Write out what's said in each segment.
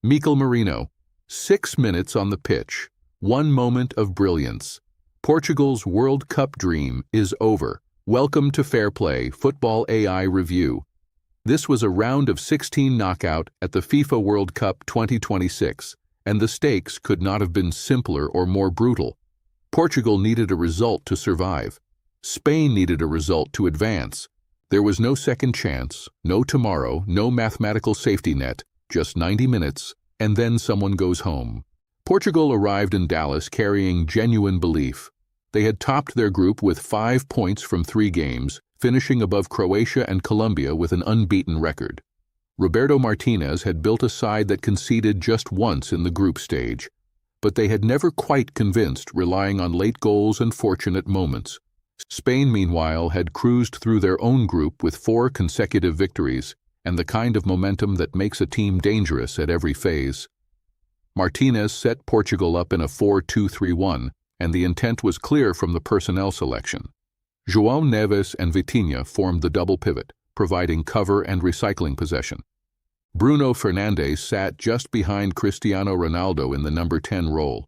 Merino. 6 minutes on the pitch. One moment of brilliance. Portugal's World Cup dream is over. Welcome to FairPlay Football AI Review. This was a round of 16 knockout at the FIFA World Cup 2026, and the stakes could not have been simpler or more brutal. Portugal needed a result to survive. Spain needed a result to advance. There was no second chance, no tomorrow, no mathematical safety net, just 90 minutes, and then someone goes home. Portugal arrived in Dallas carrying genuine belief. They had topped their group with 5 points from 3 games, finishing above Croatia and Colombia with an unbeaten record. Roberto Martinez had built a side that conceded just once in the group stage, but they had never quite convinced, relying on late goals and fortunate moments. Spain, meanwhile, had cruised through their own group with 4 consecutive victories, and the kind of momentum that makes a team dangerous at every phase. Martinez set Portugal up in a 4-2-3-1, and the intent was clear from the personnel selection. João Neves and Vitinha formed the double pivot, providing cover and recycling possession. Bruno Fernandes sat just behind Cristiano Ronaldo in the number 10 role.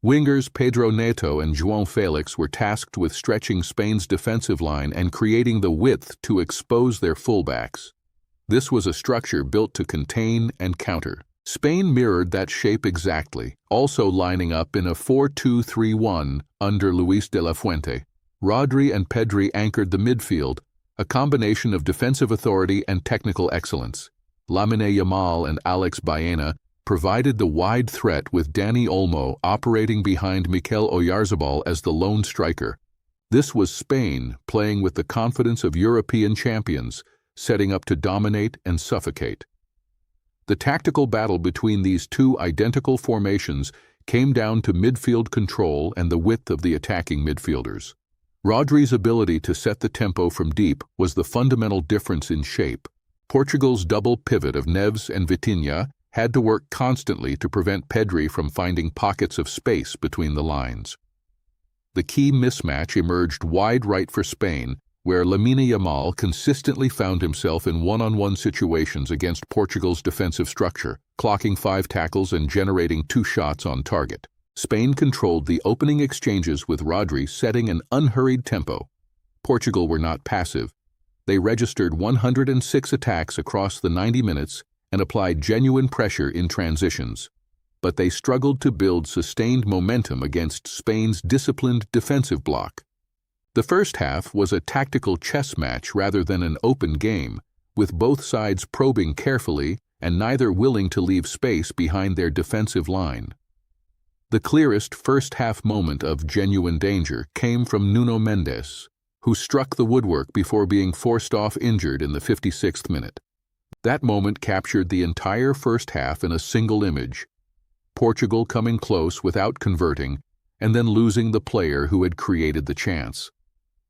Wingers Pedro Neto and João Felix were tasked with stretching Spain's defensive line and creating the width to expose their fullbacks. This was a structure built to contain and counter. Spain mirrored that shape exactly, also lining up in a 4-2-3-1 under Luis de la Fuente. Rodri and Pedri anchored the midfield, a combination of defensive authority and technical excellence. Lamine Yamal and Alex Baena provided the wide threat, with Dani Olmo operating behind Mikel Oyarzabal as the lone striker. This was Spain playing with the confidence of European champions, setting up to dominate and suffocate. The tactical battle between these two identical formations came down to midfield control and the width of the attacking midfielders. Rodri's ability to set the tempo from deep was the fundamental difference in shape. Portugal's double pivot of Neves and Vitinha had to work constantly to prevent Pedri from finding pockets of space between the lines. The key mismatch emerged wide right for Spain, where Lamine Yamal consistently found himself in one-on-one situations against Portugal's defensive structure, clocking 5 tackles and generating 2 shots on target. Spain controlled the opening exchanges, with Rodri setting an unhurried tempo. Portugal were not passive. They registered 106 attacks across the 90 minutes and applied genuine pressure in transitions. But they struggled to build sustained momentum against Spain's disciplined defensive block. The first half was a tactical chess match rather than an open game, with both sides probing carefully and neither willing to leave space behind their defensive line. The clearest first-half moment of genuine danger came from Nuno Mendes, who struck the woodwork before being forced off injured in the 56th minute. That moment captured the entire first half in a single image: Portugal coming close without converting, and then losing the player who had created the chance.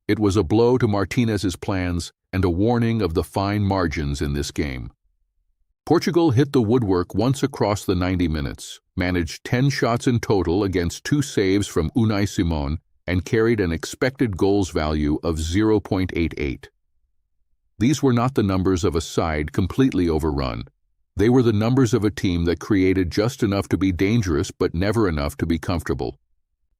It was a blow to Martinez's plans and a warning of the fine margins in this game. Portugal hit the woodwork once across the 90 minutes, managed 10 shots in total against 2 saves from Unai Simon, and carried an expected goals value of 0.88. These were not the numbers of a side completely overrun. They were the numbers of a team that created just enough to be dangerous but never enough to be comfortable.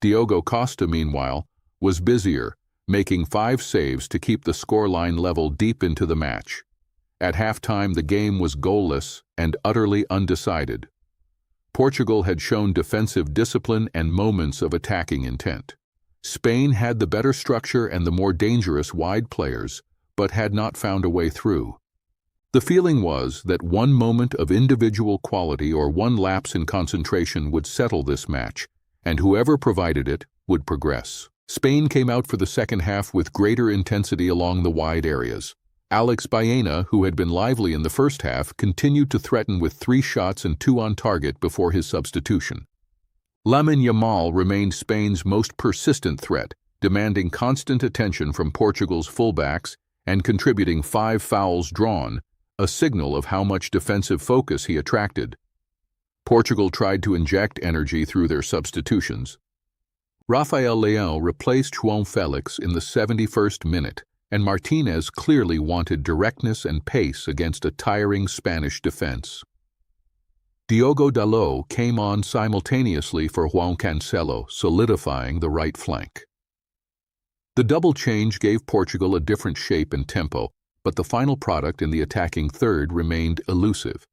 Diogo Costa, meanwhile, was busier, making 5 saves to keep the scoreline level deep into the match. At halftime, the game was goalless and utterly undecided. Portugal had shown defensive discipline and moments of attacking intent. Spain had the better structure and the more dangerous wide players, but had not found a way through. The feeling was that one moment of individual quality or one lapse in concentration would settle this match, and whoever provided it would progress. Spain came out for the second half with greater intensity along the wide areas. Alex Baena, who had been lively in the first half, continued to threaten with 3 shots and 2 on target before his substitution. Lamine Yamal remained Spain's most persistent threat, demanding constant attention from Portugal's fullbacks and contributing 5 fouls drawn, a signal of how much defensive focus he attracted. Portugal tried to inject energy through their substitutions. Rafael Leão replaced João Felix in the 71st minute, and Martinez clearly wanted directness and pace against a tiring Spanish defense. Diogo Dalot came on simultaneously for João Cancelo, solidifying the right flank. The double change gave Portugal a different shape and tempo, but the final product in the attacking third remained elusive.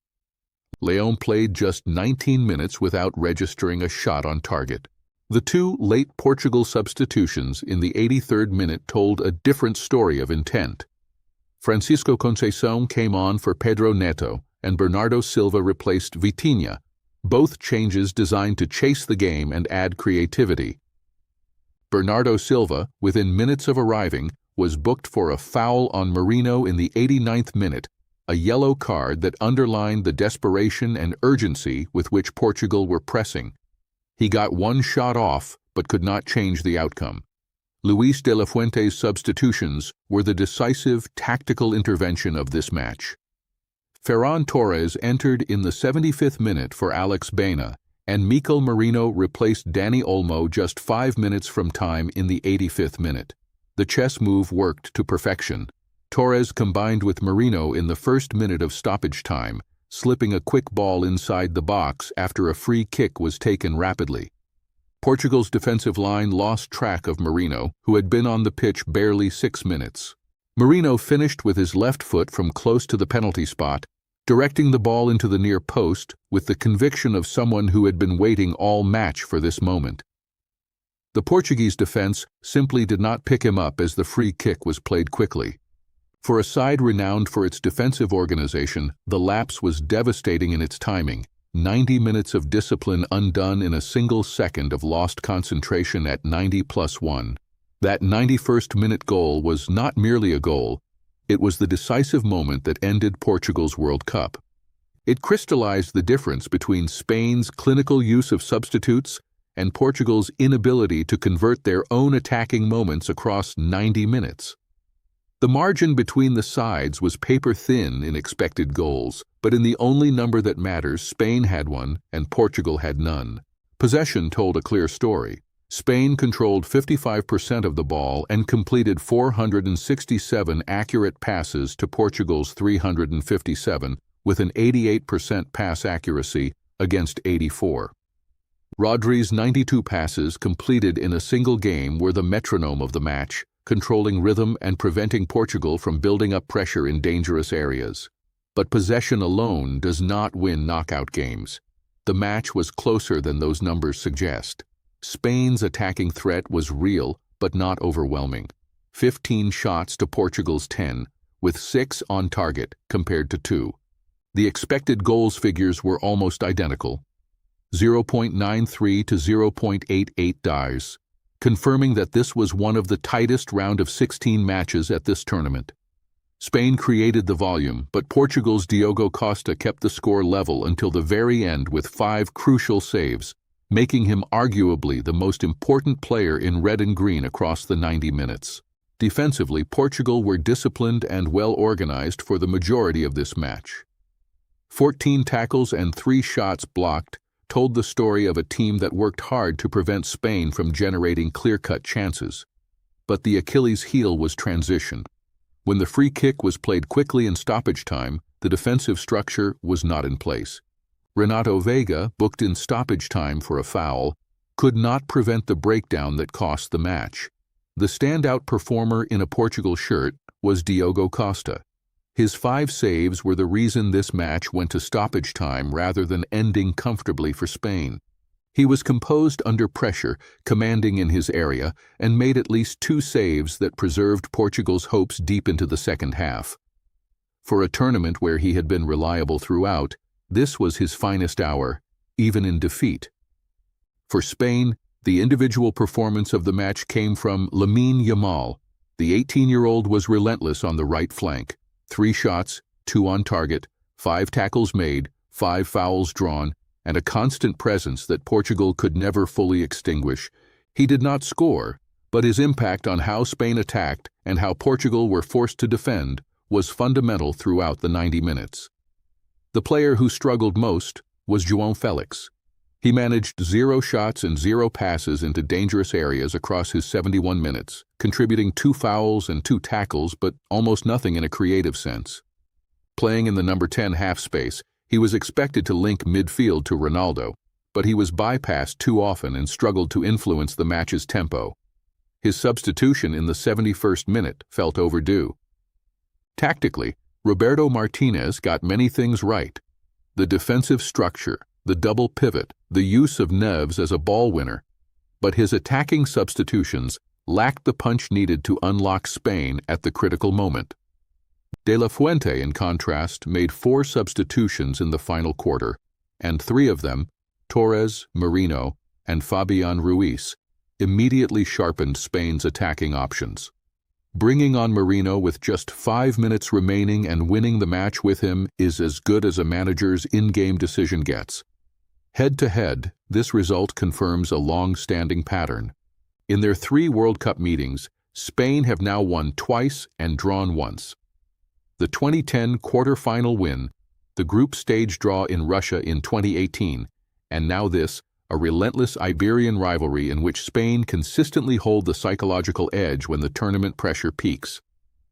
Leão played just 19 minutes without registering a shot on target. The two late Portugal substitutions in the 83rd minute told a different story of intent. Francisco Conceição came on for Pedro Neto, and Bernardo Silva replaced Vitinha, both changes designed to chase the game and add creativity. Bernardo Silva, within minutes of arriving, was booked for a foul on Merino in the 89th minute, a yellow card that underlined the desperation and urgency with which Portugal were pressing. He got one shot off, but could not change the outcome. Luis de la Fuente's substitutions were the decisive tactical intervention of this match. Ferran Torres entered in the 75th minute for Alex Baena, and Mikel Merino replaced Dani Olmo just 5 minutes from time in the 85th minute. The chess move worked to perfection. Torres combined with Merino in the first minute of stoppage time, slipping a quick ball inside the box after a free kick was taken rapidly. Portugal's defensive line lost track of Merino, who had been on the pitch barely 6 minutes. Merino finished with his left foot from close to the penalty spot, directing the ball into the near post with the conviction of someone who had been waiting all match for this moment. The Portuguese defense simply did not pick him up as the free kick was played quickly. For a side renowned for its defensive organization, the lapse was devastating in its timing. 90 minutes of discipline undone in a single second of lost concentration at 90+1. That 91st minute goal was not merely a goal, it was the decisive moment that ended Portugal's World Cup. It crystallized the difference between Spain's clinical use of substitutes and Portugal's inability to convert their own attacking moments across 90 minutes. The margin between the sides was paper-thin in expected goals, but in the only number that matters, Spain had one and Portugal had none. Possession told a clear story. Spain controlled 55% of the ball and completed 467 accurate passes to Portugal's 357, with an 88% pass accuracy against 84. Rodri's 92 passes completed in a single game were the metronome of the match, controlling rhythm and preventing Portugal from building up pressure in dangerous areas. But possession alone does not win knockout games. The match was closer than those numbers suggest. Spain's attacking threat was real, but not overwhelming. 15 shots to Portugal's 10, with 6 on target compared to 2. The expected goals figures were almost identical, 0.93 to 0.88 dives, confirming that this was one of the tightest round of 16 matches at this tournament. Spain created the volume, but Portugal's Diogo Costa kept the score level until the very end with 5 crucial saves, making him arguably the most important player in red and green across the 90 minutes. Defensively, Portugal were disciplined and well-organized for the majority of this match. 14 tackles and 3 shots blocked told the story of a team that worked hard to prevent Spain from generating clear-cut chances. But the Achilles heel was transition. When the free kick was played quickly in stoppage time, the defensive structure was not in place. Renato Veiga, booked in stoppage time for a foul, could not prevent the breakdown that cost the match. The standout performer in a Portugal shirt was Diogo Costa. His 5 saves were the reason this match went to stoppage time rather than ending comfortably for Spain. He was composed under pressure, commanding in his area, and made at least 2 saves that preserved Portugal's hopes deep into the second half. For a tournament where he had been reliable throughout, this was his finest hour, even in defeat. For Spain, the individual performance of the match came from Lamine Yamal. The 18-year-old was relentless on the right flank. 3 shots, 2 on target, 5 tackles made, 5 fouls drawn, and a constant presence that Portugal could never fully extinguish. He did not score, but his impact on how Spain attacked and how Portugal were forced to defend was fundamental throughout the 90 minutes. The player who struggled most was João Felix. He managed 0 shots and 0 passes into dangerous areas across his 71 minutes, contributing 2 fouls and 2 tackles, but almost nothing in a creative sense. Playing in the number 10 half space, He was expected to link midfield to Ronaldo, but he was bypassed too often and struggled to influence the match's tempo. His substitution in the 71st minute felt overdue. Tactically, Roberto Martinez got many things right. The defensive structure, the double pivot, the use of Neves as a ball winner. But his attacking substitutions lacked the punch needed to unlock Spain at the critical moment. De La Fuente, in contrast, made 4 substitutions in the final quarter, and 3 of them, Torres, Merino, and Fabian Ruiz, immediately sharpened Spain's attacking options. Bringing on Merino with just 5 minutes remaining and winning the match with him is as good as a manager's in-game decision gets. Head-to-head, this result confirms a long-standing pattern. In their 3 World Cup meetings, Spain have now won twice and drawn once. The 2010 quarter-final win, the group stage draw in Russia in 2018, and now this, a relentless Iberian rivalry in which Spain consistently hold the psychological edge when the tournament pressure peaks.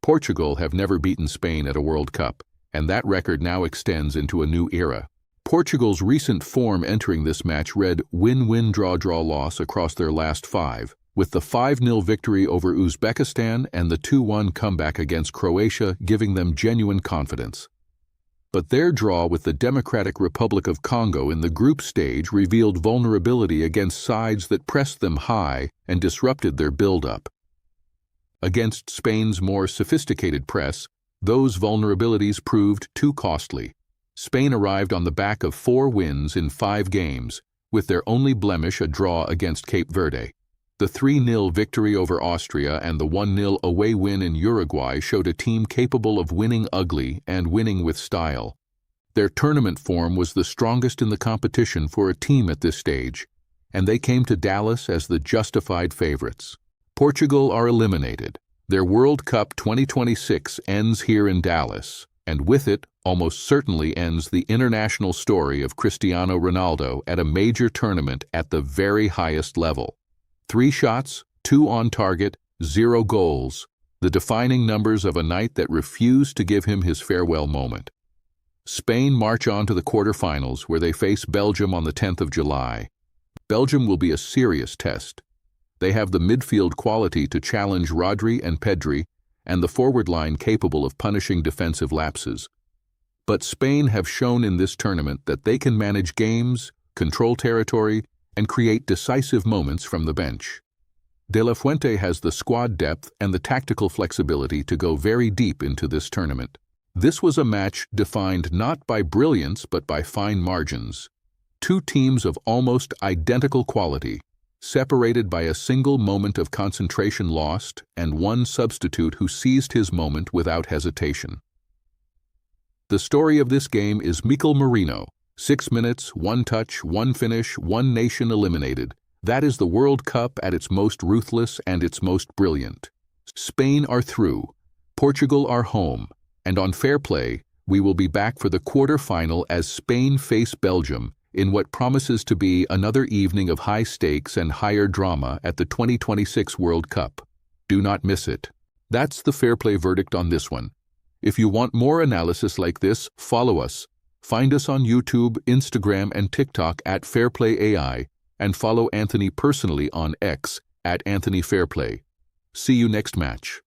Portugal have never beaten Spain at a World Cup, and that record now extends into a new era. Portugal's recent form entering this match read win-win draw-draw loss across their last 5, with the 5-0 victory over Uzbekistan and the 2-1 comeback against Croatia giving them genuine confidence. But their draw with the Democratic Republic of Congo in the group stage revealed vulnerability against sides that pressed them high and disrupted their build-up. Against Spain's more sophisticated press, those vulnerabilities proved too costly. Spain arrived on the back of 4 wins in 5 games, with their only blemish a draw against Cape Verde. The 3-0 victory over Austria and the 1-0 away win in Uruguay showed a team capable of winning ugly and winning with style. Their tournament form was the strongest in the competition for a team at this stage, and they came to Dallas as the justified favorites. Portugal are eliminated. Their World Cup 2026 ends here in Dallas, and with it almost certainly ends the international story of Cristiano Ronaldo at a major tournament at the very highest level. 3 shots, 2 on target, 0 goals, the defining numbers of a night that refused to give him his farewell moment. Spain march on to the quarterfinals where they face Belgium on the 10th of July. Belgium will be a serious test. They have the midfield quality to challenge Rodri and Pedri and the forward line capable of punishing defensive lapses. But Spain have shown in this tournament that they can manage games, control territory, and create decisive moments from the bench. De La Fuente has the squad depth and the tactical flexibility to go very deep into this tournament. This was a match defined not by brilliance but by fine margins. 2 teams of almost identical quality, separated by a single moment of concentration lost and 1 substitute who seized his moment without hesitation. The story of this game is Mikel Merino. 6 minutes, 1 touch, 1 finish, 1 nation eliminated. That is the World Cup at its most ruthless and its most brilliant. Spain are through. Portugal are home. And on FairPlay, we will be back for the quarter-final as Spain face Belgium in what promises to be another evening of high stakes and higher drama at the 2026 World Cup. Do not miss it. That's the FairPlay verdict on this one. If you want more analysis like this, follow us. Find us on YouTube, Instagram, and TikTok at FairPlay AI, and follow Anthony personally on X at Anthony Fairplay. See you next match.